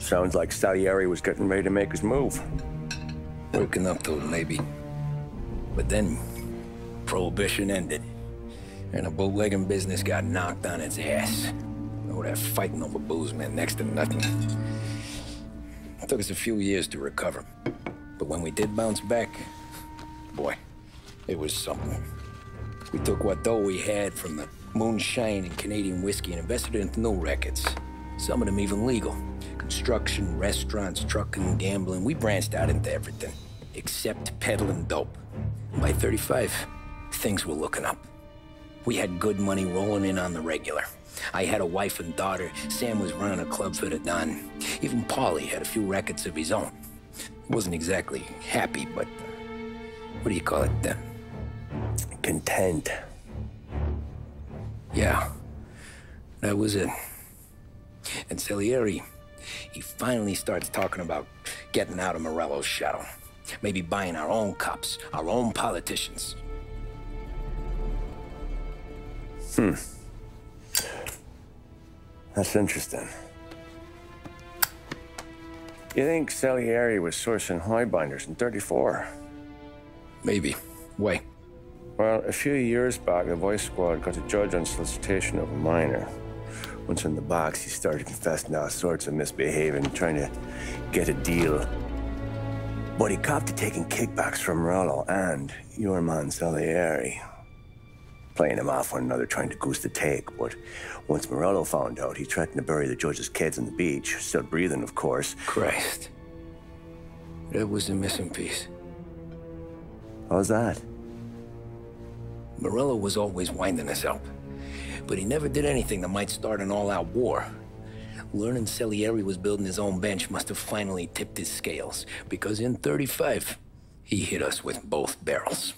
Sounds like Salieri was getting ready to make his move. Working up to it, maybe. But then, Prohibition ended. And the bootlegging business got knocked on its ass. Oh, that fighting over booze meant next to nothing. It took us a few years to recover. But when we did bounce back, boy, it was something. We took what dough we had from the moonshine and Canadian whiskey and invested it into new rackets. Some of them even legal. Construction, restaurants, trucking, gambling. We branched out into everything, except peddling dope. And by 35, things were looking up. We had good money rolling in on the regular. I had a wife and daughter. Sam was running a club for the Don. Even Paulie had a few rackets of his own. He wasn't exactly happy, but what do you call it then? Content. Yeah, that was it. And Salieri, he finally starts talking about getting out of Morello's shadow. Maybe buying our own cops, our own politicians. That's interesting. You think Salieri was sourcing highbinders in 34? Maybe. Why? Well, a few years back, the Vice Squad got a judge on solicitation of a minor. Once in the box, he started confessing all sorts of misbehaving, trying to get a deal. But he copped to taking kickbacks from Morello and your man Salieri. Playing them off one another, trying to goose the take. But once Morello found out, he threatened to bury the judge's kids on the beach. Still breathing, of course. Christ. That was the missing piece. How's that? Morello was always winding us up. But he never did anything that might start an all-out war. Learning Salieri was building his own bench must have finally tipped his scales. Because in 35, he hit us with both barrels.